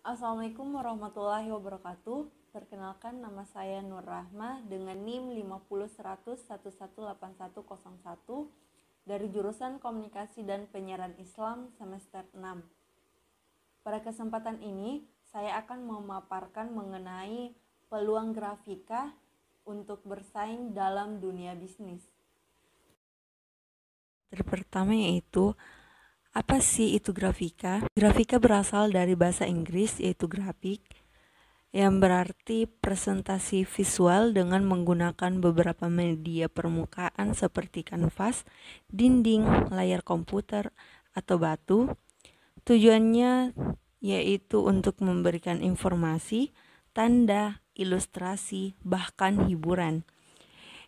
Assalamualaikum warahmatullahi wabarakatuh. Perkenalkan, nama saya Nur Rahmah dengan NIM 5010118101 dari jurusan Komunikasi dan Penyiaran Islam semester 6. Pada kesempatan ini, saya akan memaparkan mengenai peluang grafika untuk bersaing dalam dunia bisnis. Pertama yaitu, apa sih itu grafika? Grafika berasal dari bahasa Inggris yaitu grafik, yang berarti presentasi visual dengan menggunakan beberapa media permukaan seperti kanvas, dinding, layar komputer, atau batu. Tujuannya yaitu untuk memberikan informasi, tanda, ilustrasi, bahkan hiburan.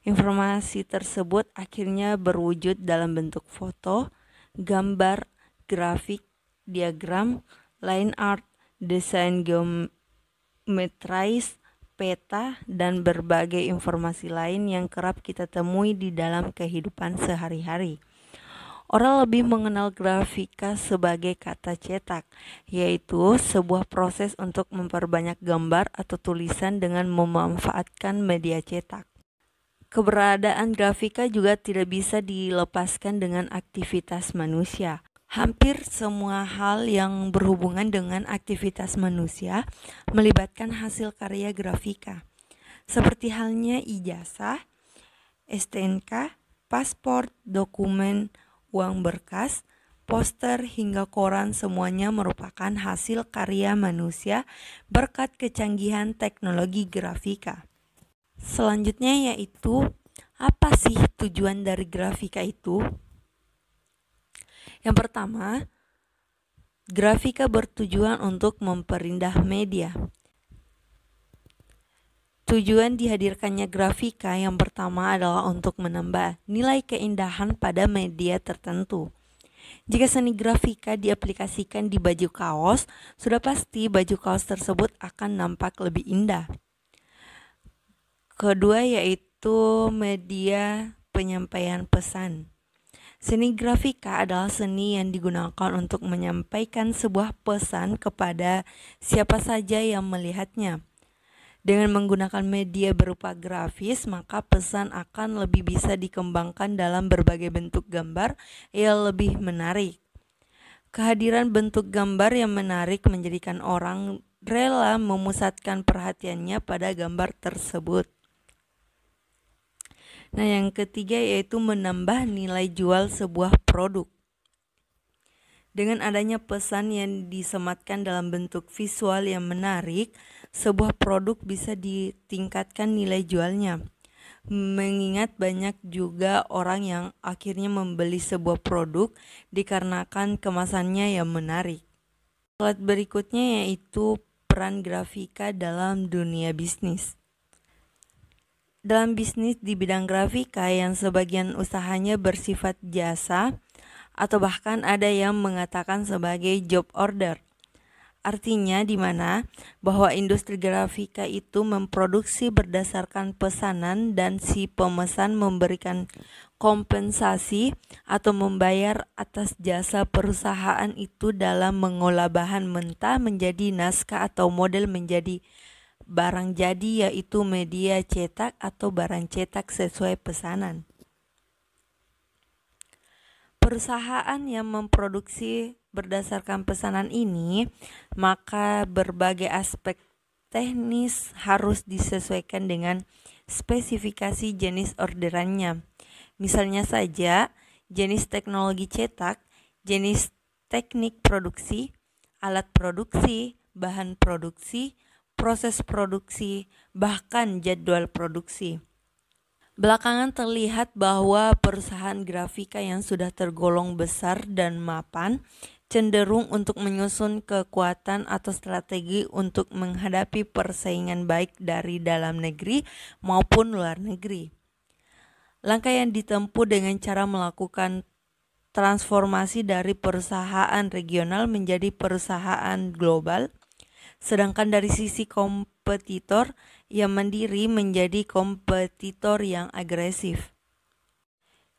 Informasi tersebut akhirnya berwujud dalam bentuk foto, gambar, grafik, diagram, line art, desain geometris, peta, dan berbagai informasi lain yang kerap kita temui di dalam kehidupan sehari-hari. Orang lebih mengenal grafika sebagai kata cetak, yaitu sebuah proses untuk memperbanyak gambar atau tulisan dengan memanfaatkan media cetak. Keberadaan grafika juga tidak bisa dilepaskan dengan aktivitas manusia. Hampir semua hal yang berhubungan dengan aktivitas manusia melibatkan hasil karya grafika. Seperti halnya ijazah, STNK, paspor, dokumen, uang berkas, poster hingga koran, semuanya merupakan hasil karya manusia berkat kecanggihan teknologi grafika. Selanjutnya yaitu, apa sih tujuan dari grafika itu? Yang pertama, grafika bertujuan untuk memperindah media. Tujuan dihadirkannya grafika yang pertama adalah untuk menambah nilai keindahan pada media tertentu. Jika seni grafika diaplikasikan di baju kaos, sudah pasti baju kaos tersebut akan nampak lebih indah. Kedua yaitu media penyampaian pesan. Seni grafika adalah seni yang digunakan untuk menyampaikan sebuah pesan kepada siapa saja yang melihatnya. Dengan menggunakan media berupa grafis, maka pesan akan lebih bisa dikembangkan dalam berbagai bentuk gambar yang lebih menarik. Kehadiran bentuk gambar yang menarik menjadikan orang rela memusatkan perhatiannya pada gambar tersebut. Nah, yang ketiga yaitu menambah nilai jual sebuah produk. Dengan adanya pesan yang disematkan dalam bentuk visual yang menarik, sebuah produk bisa ditingkatkan nilai jualnya. Mengingat banyak juga orang yang akhirnya membeli sebuah produk dikarenakan kemasannya yang menarik. Slide berikutnya yaitu peran grafika dalam dunia bisnis. Dalam bisnis di bidang grafika yang sebagian usahanya bersifat jasa atau bahkan ada yang mengatakan sebagai job order. Artinya di mana bahwa industri grafika itu memproduksi berdasarkan pesanan dan si pemesan memberikan kompensasi atau membayar atas jasa perusahaan itu dalam mengolah bahan mentah menjadi naskah atau model menjadi barang jadi, yaitu media cetak atau barang cetak sesuai pesanan. Perusahaan yang memproduksi berdasarkan pesanan ini, maka berbagai aspek teknis harus disesuaikan dengan spesifikasi jenis orderannya. Misalnya saja, jenis teknologi cetak, jenis teknik produksi, alat produksi, bahan produksi, proses produksi, bahkan jadwal produksi. Belakangan terlihat bahwa perusahaan grafika yang sudah tergolong besar dan mapan cenderung untuk menyusun kekuatan atau strategi untuk menghadapi persaingan baik dari dalam negeri maupun luar negeri. Langkah yang ditempuh dengan cara melakukan transformasi dari perusahaan regional menjadi perusahaan global, sedangkan dari sisi kompetitor yang mandiri menjadi kompetitor yang agresif.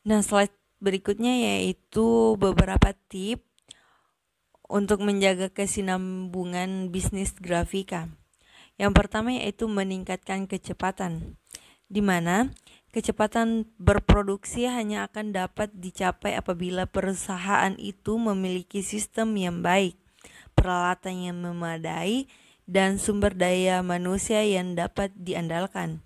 Nah, slide berikutnya yaitu beberapa tips untuk menjaga kesinambungan bisnis grafika. Yang pertama yaitu meningkatkan kecepatan, di mana kecepatan berproduksi hanya akan dapat dicapai apabila perusahaan itu memiliki sistem yang baik, peralatan yang memadai, dan sumber daya manusia yang dapat diandalkan.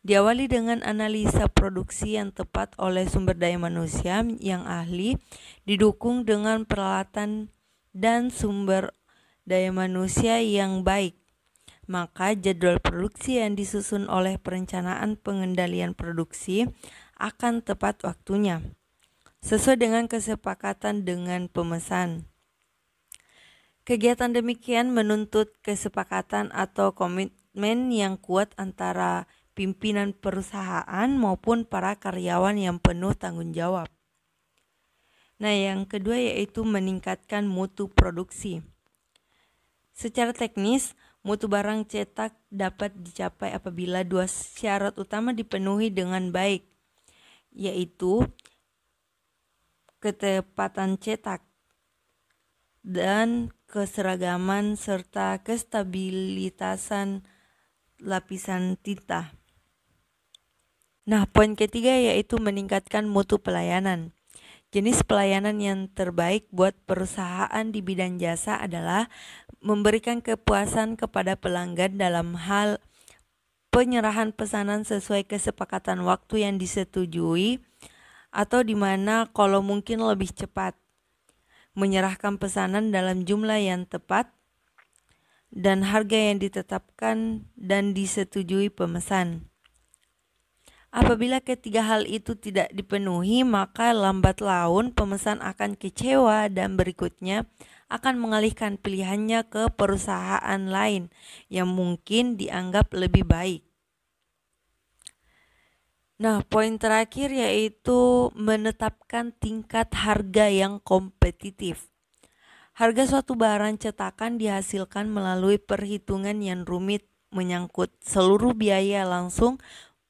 Diawali dengan analisa produksi yang tepat oleh sumber daya manusia yang ahli, didukung dengan peralatan dan sumber daya manusia yang baik. Maka jadwal produksi yang disusun oleh perencanaan pengendalian produksi akan tepat waktunya, sesuai dengan kesepakatan dengan pemesan. Kegiatan demikian menuntut kesepakatan atau komitmen yang kuat antara pimpinan perusahaan maupun para karyawan yang penuh tanggung jawab. Nah, yang kedua yaitu meningkatkan mutu produksi. Secara teknis, mutu barang cetak dapat dicapai apabila dua syarat utama dipenuhi dengan baik, yaitu ketepatan cetak dan keseragaman serta kestabilitasan lapisan tinta. Nah, poin ketiga yaitu meningkatkan mutu pelayanan. Jenis pelayanan yang terbaik buat perusahaan di bidang jasa adalah memberikan kepuasan kepada pelanggan dalam hal penyerahan pesanan sesuai kesepakatan waktu yang disetujui atau di mana kalau mungkin lebih cepat, menyerahkan pesanan dalam jumlah yang tepat, dan harga yang ditetapkan dan disetujui pemesan. Apabila ketiga hal itu tidak dipenuhi, maka lambat laun pemesan akan kecewa dan berikutnya akan mengalihkan pilihannya ke perusahaan lain yang mungkin dianggap lebih baik. Nah, poin terakhir yaitu menetapkan tingkat harga yang kompetitif. Harga suatu barang cetakan dihasilkan melalui perhitungan yang rumit menyangkut seluruh biaya langsung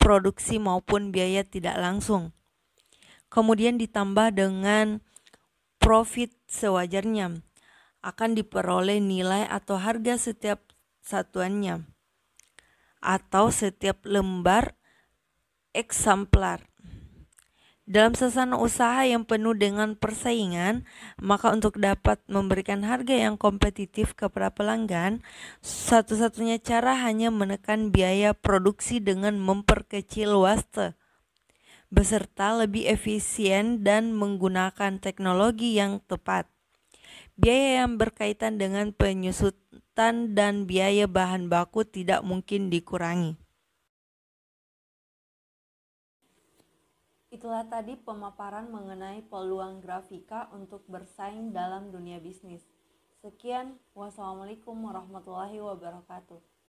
produksi maupun biaya tidak langsung. Kemudian ditambah dengan profit sewajarnya, akan diperoleh nilai atau harga setiap satuannya atau setiap lembar eksemplar. Dalam suasana usaha yang penuh dengan persaingan, maka untuk dapat memberikan harga yang kompetitif kepada pelanggan, satu-satunya cara hanya menekan biaya produksi dengan memperkecil waste, beserta lebih efisien dan menggunakan teknologi yang tepat. Biaya yang berkaitan dengan penyusutan dan biaya bahan baku tidak mungkin dikurangi. Itulah tadi pemaparan mengenai peluang grafika untuk bersaing dalam dunia bisnis. Sekian, wassalamualaikum warahmatullahi wabarakatuh.